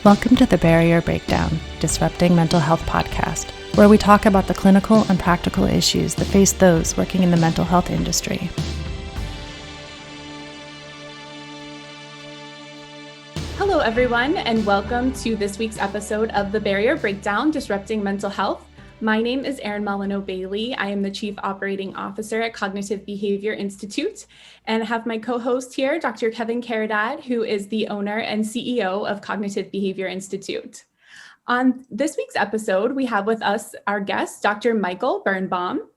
Welcome to the Barrier Breakdown, Disrupting Mental Health podcast, where we talk about the clinical and practical issues that face those working in the mental health industry. Hello, everyone, and welcome to this week's episode of the Barrier Breakdown, Disrupting Mental Health. My name is Erin Molyneux-Bailey. I am the Chief Operating Officer at Cognitive Behavior Institute, and I have my co-host here, Dr. Kevin Caridad, who is the owner and CEO of Cognitive Behavior Institute. On this week's episode, we have with us our guest, Dr. Michael Birnbaum.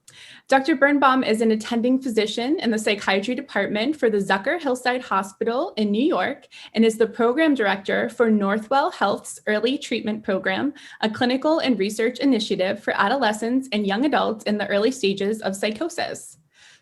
Dr. Birnbaum is an attending physician in the Psychiatry department for the Zucker Hillside Hospital in New York and is the program director for Northwell Health's Early Treatment Program, a clinical and research initiative for adolescents and young adults in the early stages of psychosis.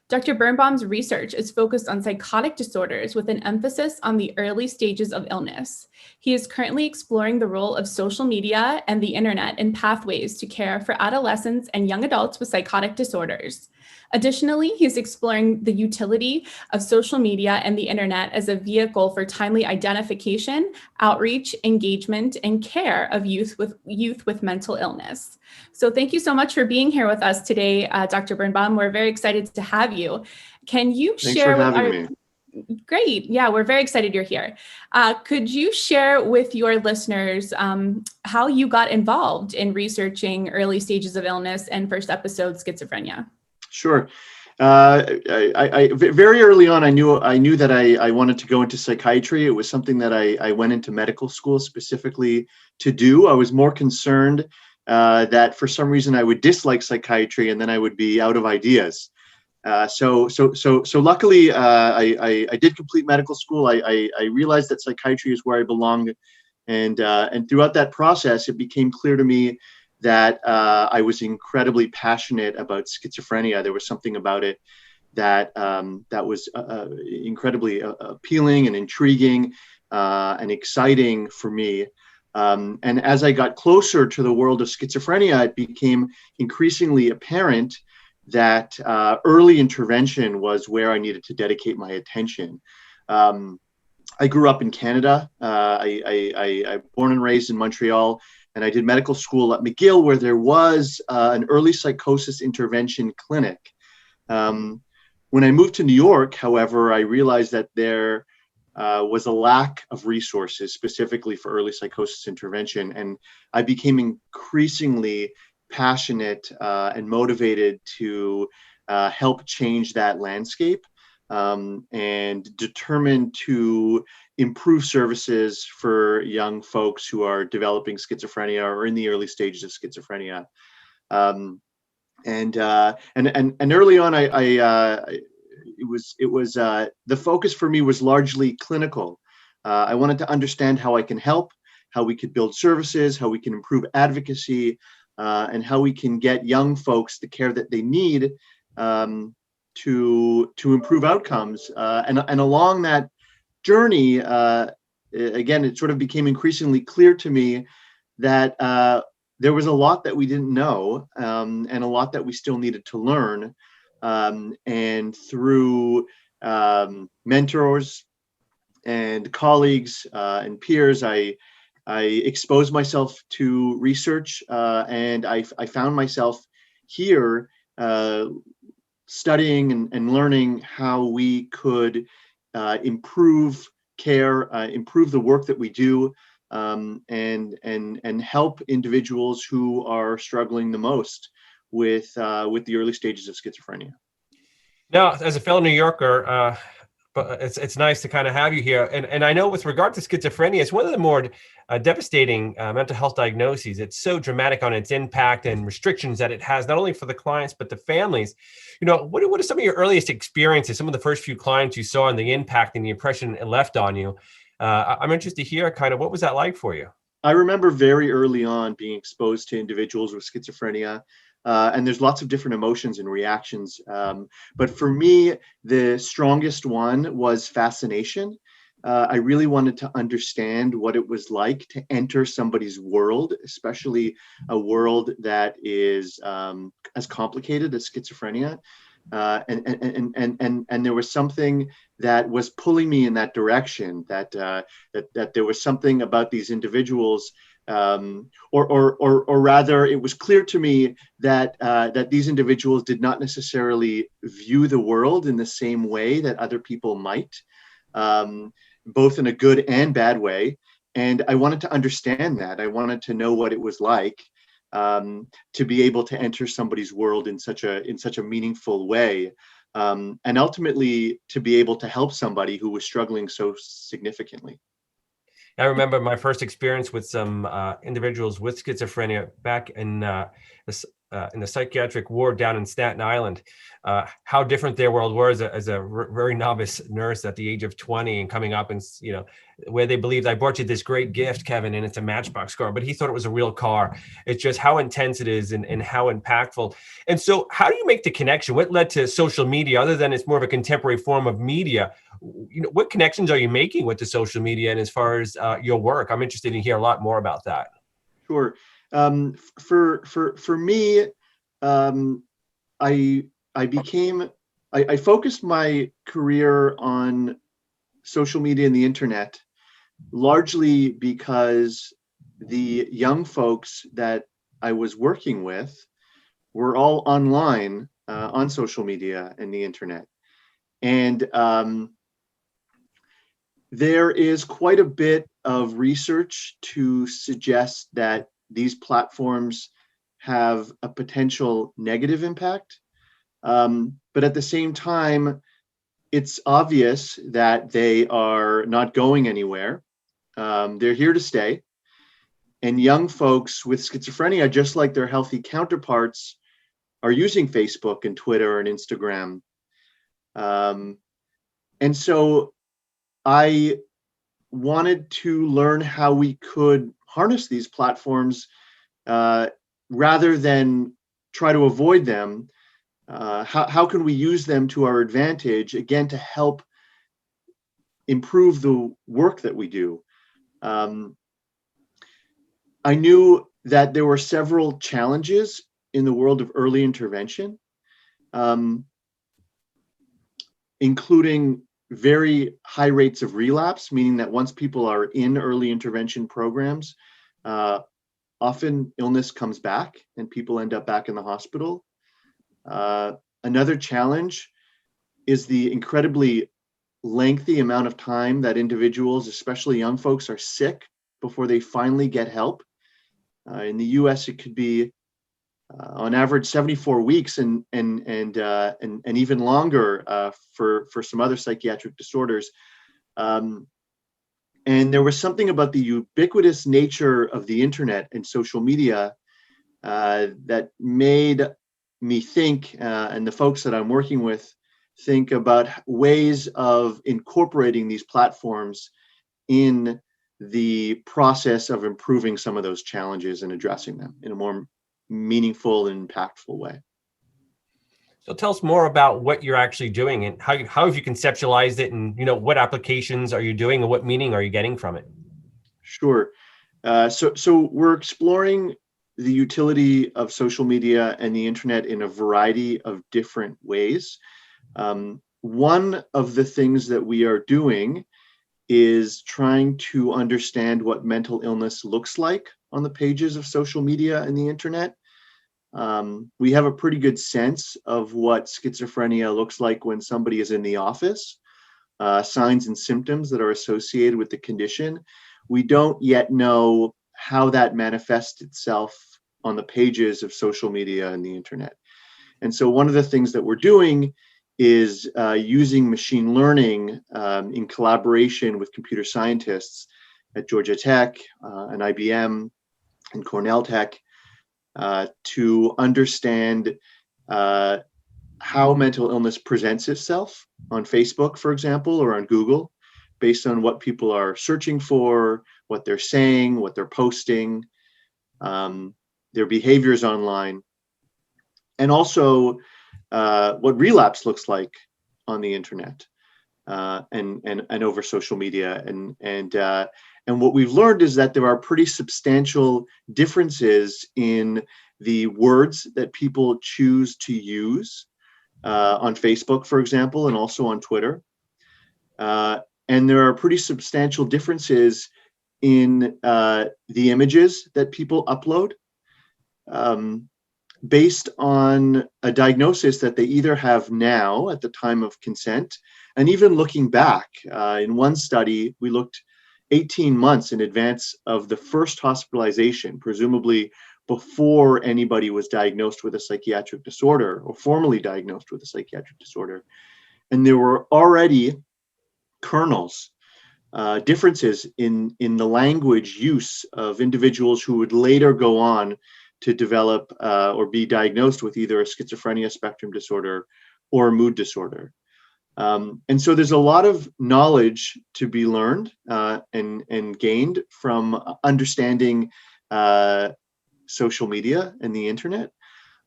Dr. Birnbaum's research is focused on psychotic disorders with an emphasis on the early stages of illness. He is currently exploring the role of social media and the internet in pathways to care for adolescents and young adults with psychotic disorders. Additionally, he's exploring the utility of social media and the internet as a vehicle for timely identification, outreach, engagement, and care of youth with mental illness. So thank you so much for being here with us today, Dr. Birnbaum. We're very excited to have you. Can you share with our... me. Great. Yeah, we're very excited you're here. Could you share with your listeners how you got involved in researching early stages of illness and first episode schizophrenia? Sure. I very early on, I knew that I wanted to go into psychiatry. It was something that I went into medical school specifically to do. I was more concerned that for some reason I would dislike psychiatry and then I would be out of ideas. So luckily, I did complete medical school. I realized that psychiatry is where I belonged, and throughout that process, it became clear to me that I was incredibly passionate about schizophrenia. There was something about it that was incredibly appealing and intriguing and exciting for me. And as I got closer to the world of schizophrenia, it became increasingly apparent that early intervention was where I needed to dedicate my attention. I grew up in Canada. I born and raised in Montreal, and I did medical school at McGill, where there was an early psychosis intervention clinic. When I moved to New York, however, I realized that there was a lack of resources specifically for early psychosis intervention, and I became increasingly passionate and motivated to help change that landscape, and determined to improve services for young folks who are developing schizophrenia or in the early stages of schizophrenia. And early on, it was the focus for me was largely clinical. I wanted to understand how I can help, how we could build services, how we can improve advocacy, and how we can get young folks the care that they need to improve outcomes. And along that journey, again, it sort of became increasingly clear to me that there was a lot that we didn't know, and a lot that we still needed to learn. And through mentors and colleagues and peers, I exposed myself to research, and I found myself here studying and learning how we could improve care, improve the work that we do, and help individuals who are struggling the most with the early stages of schizophrenia. Now, as a fellow New Yorker, but it's nice to kind of have you here. And I know with regard to schizophrenia, it's one of the more devastating mental health diagnoses. It's so dramatic on its impact and restrictions that it has, not only for the clients, but the families. You know, what are some of your earliest experiences, some of the first few clients you saw and the impact and the impression it left on you? I'm interested to hear kind of what was that like for you? I remember very early on being exposed to individuals with schizophrenia. And there's lots of different emotions and reactions. But for me, the strongest one was fascination. I really wanted to understand what it was like to enter somebody's world, especially a world that is as complicated as schizophrenia. and there was something that was pulling me in that direction. That there was something about these individuals, or rather, it was clear to me that these individuals did not necessarily view the world in the same way that other people might, both in a good and bad way. And I wanted to understand that. I wanted to know what it was like, to be able to enter somebody's world in such a meaningful way, and ultimately to be able to help somebody who was struggling so significantly. I remember my first experience with some individuals with schizophrenia back in the psychiatric ward down in Staten Island. How different their world was as a very novice nurse at the age of 20 and coming up and, where they believed, I brought you this great gift, Kevin, and it's a Matchbox car, but he thought it was a real car. It's just how intense it is and how impactful. And so how do you make the connection? What led to social media, other than it's more of a contemporary form of media? What connections are you making with the social media and as far as your work? I'm interested in hear a lot more about that. Sure. For me, I focused my career on social media and the internet, largely because the young folks that I was working with were all online, on social media and the internet. And there is quite a bit of research to suggest that these platforms have a potential negative impact. But at the same time, it's obvious that they are not going anywhere. They're here to stay. And young folks with schizophrenia, just like their healthy counterparts, are using Facebook and Twitter and Instagram. And so I wanted to learn how we could harness these platforms, rather than try to avoid them. How can we use them to our advantage, again, to help improve the work that we do? I knew that there were several challenges in the world of early intervention, including very high rates of relapse, meaning that once people are in early intervention programs, often illness comes back and people end up back in the hospital. Another challenge is the incredibly lengthy amount of time that individuals, especially young folks, are sick before they finally get help. In the US, it could be on average 74 weeks and even longer for some other psychiatric disorders. And there was something about the ubiquitous nature of the internet and social media that made me think, and the folks that I'm working with think about ways of incorporating these platforms in the process of improving some of those challenges and addressing them in a more meaningful and impactful way. So tell us more about what you're actually doing and how have you conceptualized it, and what applications are you doing and what meaning are you getting from it? Sure. So we're exploring the utility of social media and the internet in a variety of different ways. One of the things that we are doing is trying to understand what mental illness looks like on the pages of social media and the internet. We have a pretty good sense of what schizophrenia looks like when somebody is in the office, signs and symptoms that are associated with the condition. We don't yet know how that manifests itself on the pages of social media and the internet. And so one of the things that we're doing is using machine learning in collaboration with computer scientists at Georgia Tech and IBM and Cornell Tech to understand how mental illness presents itself on Facebook, for example, or on Google, based on what people are searching for, what they're saying, what they're posting, their behaviors online, and also what relapse looks like on the internet and over social media. And what we've learned is that there are pretty substantial differences in the words that people choose to use on Facebook, for example, and also on Twitter. And there are pretty substantial differences in the images that people upload based on a diagnosis that they either have now at the time of consent, and even looking back. In one study, we looked 18 months in advance of the first hospitalization, presumably before anybody was diagnosed with a psychiatric disorder or formally diagnosed with a psychiatric disorder. And there were already kernels, differences in the language use of individuals who would later go on to develop or be diagnosed with either a schizophrenia spectrum disorder or a mood disorder. And so there's a lot of knowledge to be learned and gained from understanding social media and the internet.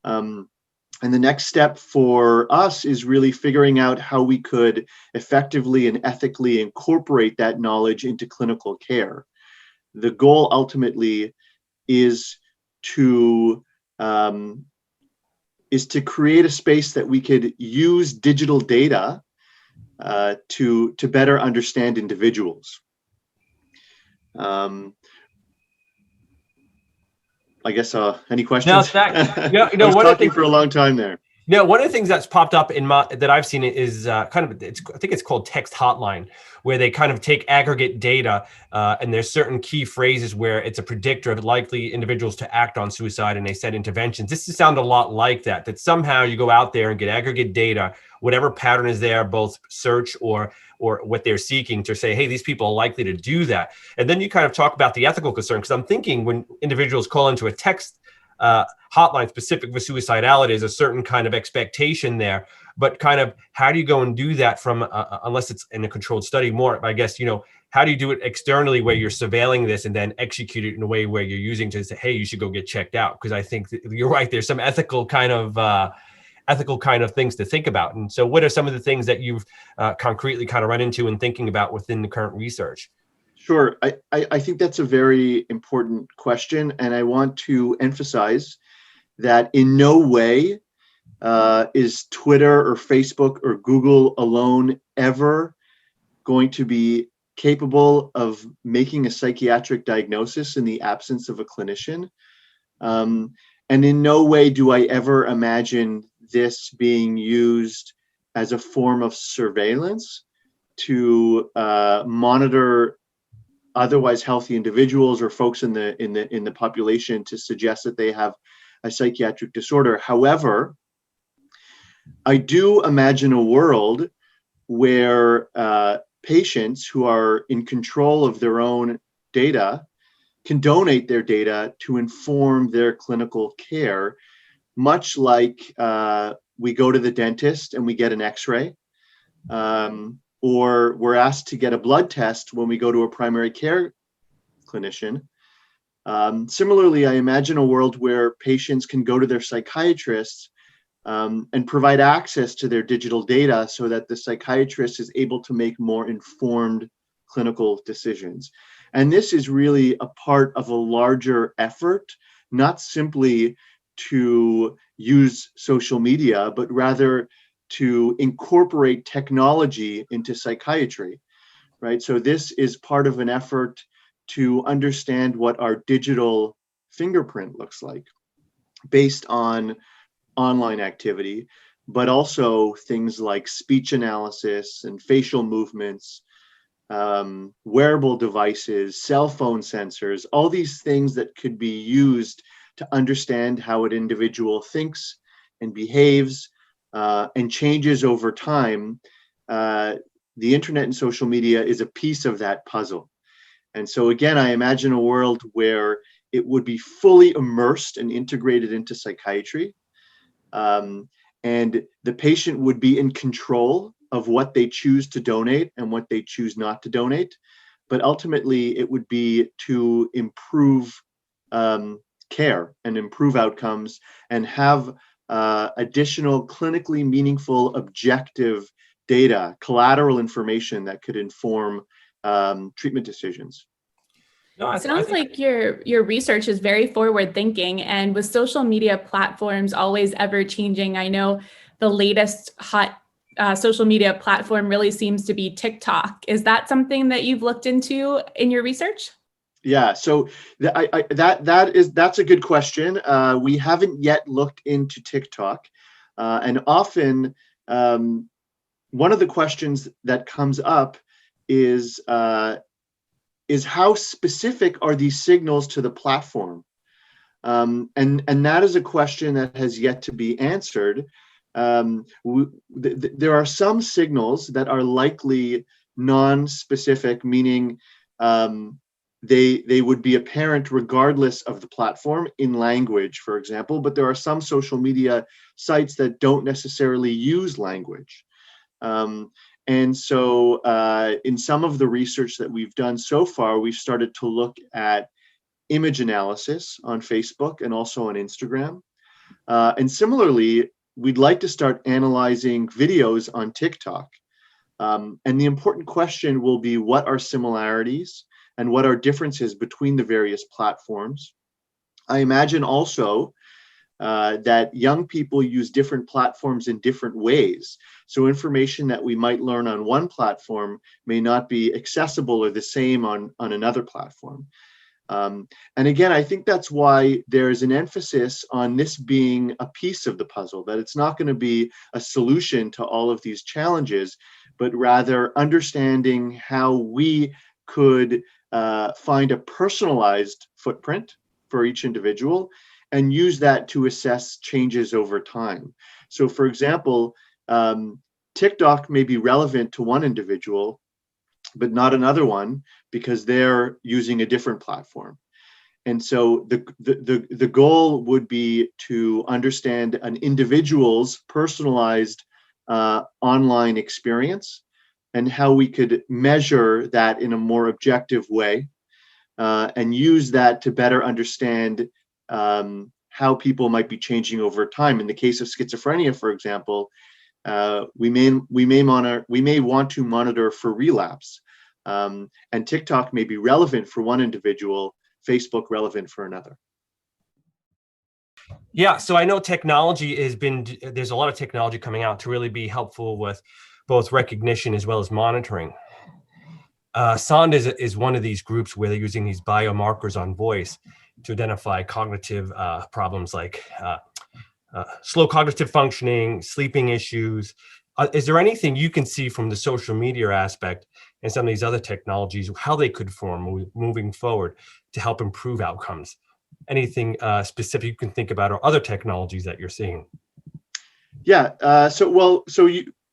And the next step for us is really figuring out how we could effectively and ethically incorporate that knowledge into clinical care. The goal ultimately is to create a space that we could use digital data to better understand individuals. I guess any questions? No, I was talking for a long time there. No, one of the things that's popped up that I've seen is I think it's called text hotline, where they kind of take aggregate data and there's certain key phrases where it's a predictor of likely individuals to act on suicide, and they set interventions. This sounds a lot like that somehow you go out there and get aggregate data, whatever pattern is there, both search or what they're seeking, to say, hey, these people are likely to do that. And then you kind of talk about the ethical concern, because I'm thinking when individuals call into a text hotline specific for suicidality, there's a certain kind of expectation there, but kind of how do you go and do that from, unless it's in a controlled study more, I guess, how do you do it externally where you're surveilling this and then execute it in a way where you're using to say, hey, you should go get checked out? Because I think you're right, there's some ethical kind of things to think about. And so what are some of the things that you've concretely kind of run into and thinking about within the current research? Sure. I think that's a very important question. And I want to emphasize that in no way is Twitter or Facebook or Google alone ever going to be capable of making a psychiatric diagnosis in the absence of a clinician. And in no way do I ever imagine this being used as a form of surveillance to monitor otherwise healthy individuals or folks in the population to suggest that they have a psychiatric disorder. However, I do imagine a world where patients who are in control of their own data can donate their data to inform their clinical care, much like we go to the dentist and we get an X-ray. Or we're asked to get a blood test when we go to a primary care clinician. Similarly, I imagine a world where patients can go to their psychiatrists and provide access to their digital data so that the psychiatrist is able to make more informed clinical decisions. And this is really a part of a larger effort, not simply to use social media, but rather to incorporate technology into psychiatry, right? So this is part of an effort to understand what our digital fingerprint looks like based on online activity, but also things like speech analysis and facial movements, wearable devices, cell phone sensors, all these things that could be used to understand how an individual thinks and behaves and changes over time. The internet and social media is a piece of that puzzle. And so again, I imagine a world where it would be fully immersed and integrated into psychiatry. And the patient would be in control of what they choose to donate and what they choose not to donate. But ultimately, it would be to improve care and improve outcomes and have additional clinically meaningful, objective data, collateral information that could inform treatment decisions. No, sounds like your research is very forward thinking, and with social media platforms always ever changing, I know the latest hot social media platform really seems to be TikTok. Is that something that you've looked into in your research? Yeah, so that's a good question. We haven't yet looked into TikTok, and often one of the questions that comes up is how specific are these signals to the platform? And that is a question that has yet to be answered. There are some signals that are likely non-specific, meaning they would be apparent regardless of the platform in language, for example, but there are some social media sites that don't necessarily use language. And so in some of the research that we've done so far, we've started to look at image analysis on Facebook and also on Instagram. And similarly, we'd like to start analyzing videos on TikTok. And the important question will be, what are similarities and what are differences between the various platforms? I imagine also that young people use different platforms in different ways. So information that we might learn on one platform may not be accessible or the same on another platform. And again, I think that's why there's an emphasis on this being a piece of the puzzle, that it's not going to be a solution to all of these challenges, but rather understanding how we could find a personalized footprint for each individual and use that to assess changes over time. So for example, TikTok may be relevant to one individual, but not another one, because they're using a different platform. And so the goal would be to understand an individual's personalized online experience and how we could measure that in a more objective way, and use that to better understand how people might be changing over time. In the case of schizophrenia, for example, we may want to monitor for relapse, and TikTok may be relevant for one individual, Facebook relevant for another. Yeah, so I know there's a lot of technology coming out to really be helpful with both recognition as well as monitoring. SOND is one of these groups where they're using these biomarkers on voice to identify cognitive problems like slow cognitive functioning, sleeping issues. Is there anything you can see from the social media aspect and some of these other technologies, how they could form moving forward to help improve outcomes? Anything specific you can think about, or other technologies that you're seeing? Yeah,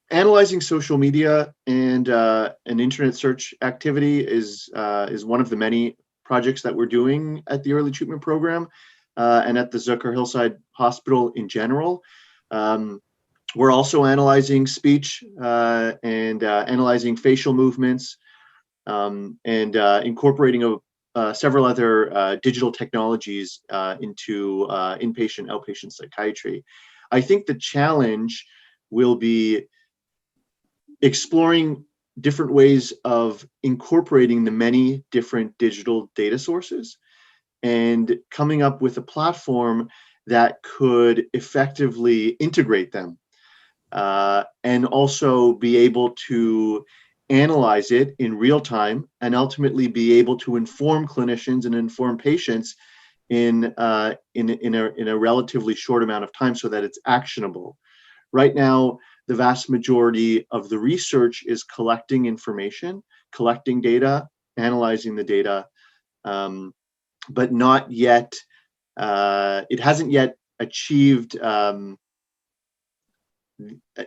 analyzing social media and an internet search activity is one of the many projects that we're doing at the Early Treatment Program and at the Zucker Hillside Hospital in general. We're also analyzing speech and analyzing facial movements and incorporating several other digital technologies into inpatient, outpatient psychiatry. I think the challenge will be exploring different ways of incorporating the many different digital data sources and coming up with a platform that could effectively integrate them, and also be able to analyze it in real time and ultimately be able to inform clinicians and inform patients in a relatively short amount of time so that it's actionable. Right now, the vast majority of the research is collecting information, collecting data, analyzing the data, but not yet, it hasn't yet achieved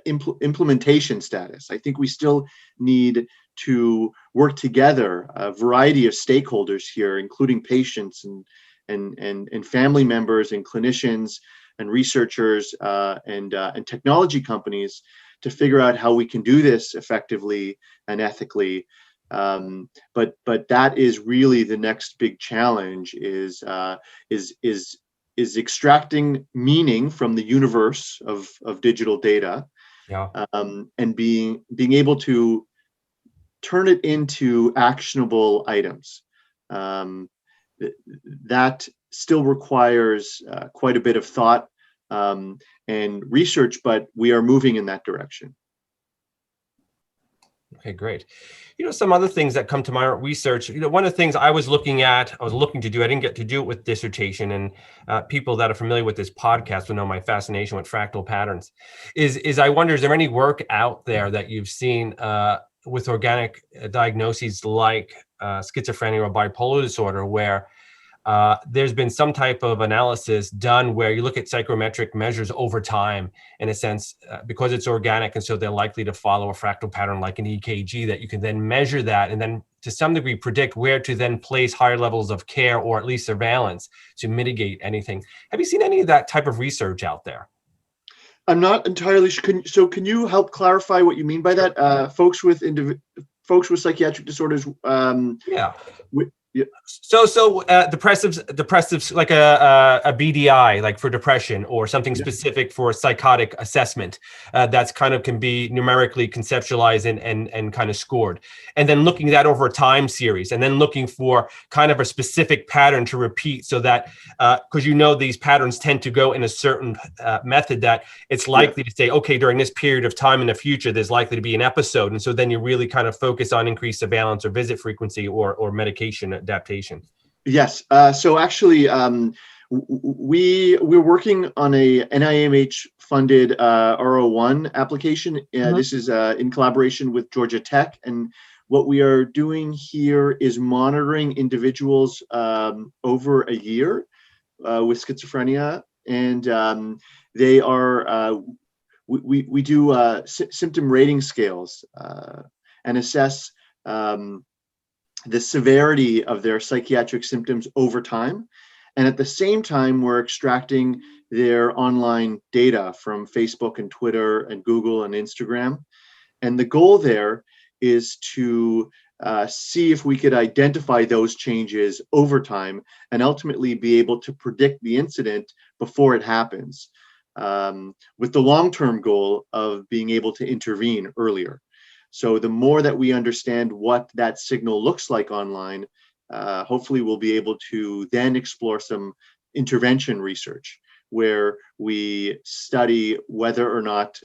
implementation status. I think we still need to work together, a variety of stakeholders here, including patients and family members and clinicians and researchers and technology companies, to figure out how we can do this effectively and ethically. But that is really the next big challenge: is extracting meaning from the universe of digital data, Yeah. And being able to turn it into actionable items. That still requires quite a bit of thought and research, but we are moving in that direction. Okay, great. Some other things that come to my research, one of the things I was looking to do, I didn't get to do it with dissertation, and people that are familiar with this podcast will know my fascination with fractal patterns, is I wonder, is there any work out there that you've seen with organic diagnoses like schizophrenia or bipolar disorder, where there's been some type of analysis done where you look at psychometric measures over time, in a sense, because it's organic, and so they're likely to follow a fractal pattern like an EKG, that you can then measure that and then to some degree predict where to then place higher levels of care or at least surveillance to mitigate anything. Have you seen any of that type of research out there? I'm not entirely sure. So can you help clarify what you mean by that? Folks with psychiatric disorders. Yeah. So depressives like a BDI, like for depression, or something specific for psychotic assessment, that's kind of can be numerically conceptualized and kind of scored, and then looking at that over a time series, and then looking for kind of a specific pattern to repeat, so that because these patterns tend to go in a certain method, that it's likely to say, okay, during this period of time in the future, there's likely to be an episode, and so then you really kind of focus on increased surveillance or visit frequency or medication adaptation. Yes. So actually, we're working on a NIMH funded R01 application. This is in collaboration with Georgia Tech. And what we are doing here is monitoring individuals over a year with schizophrenia. And they are, we do symptom rating scales and assess the severity of their psychiatric symptoms over time. And at the same time, we're extracting their online data from Facebook and Twitter and Google and Instagram. And the goal there is to see if we could identify those changes over time and ultimately be able to predict the incident before it happens, with the long-term goal of being able to intervene earlier. So the more that we understand what that signal looks like online, hopefully we'll be able to then explore some intervention research where we study whether or not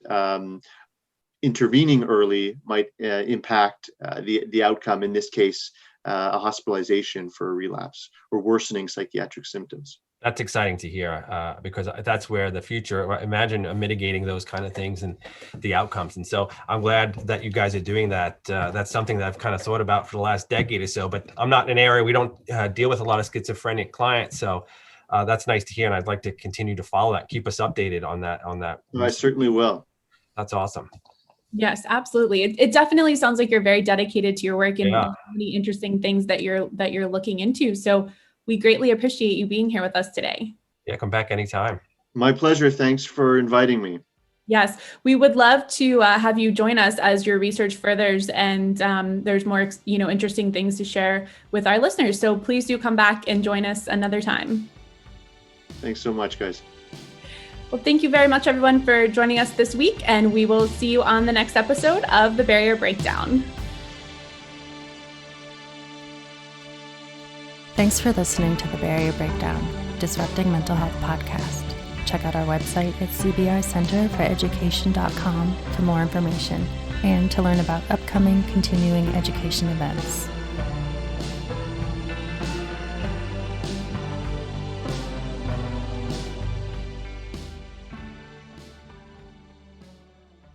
intervening early might impact the outcome, in this case, a hospitalization for a relapse or worsening psychiatric symptoms. That's exciting to hear, because that's where the future, imagine mitigating those kind of things and the outcomes. And so I'm glad that you guys are doing that. That's something that I've kind of thought about for the last decade or so, but I'm not in an area, we don't deal with a lot of schizophrenic clients. So that's nice to hear. And I'd like to continue to follow that. Keep us updated on that. I certainly will. That's awesome. Yes, absolutely. It definitely sounds like you're very dedicated to your work and many interesting things that you're looking into. So we greatly appreciate you being here with us today. Yeah, come back anytime. My pleasure. Thanks for inviting me. Yes, we would love to have you join us as your research furthers, and there's more, interesting things to share with our listeners. So please do come back and join us another time. Thanks so much, guys. Well, thank you very much, everyone, for joining us this week, and we will see you on the next episode of The Barrier Breakdown. Thanks for listening to The Barrier Breakdown, Disrupting Mental Health podcast. Check out our website at cbicenterforeducation.com for more information and to learn about upcoming continuing education events.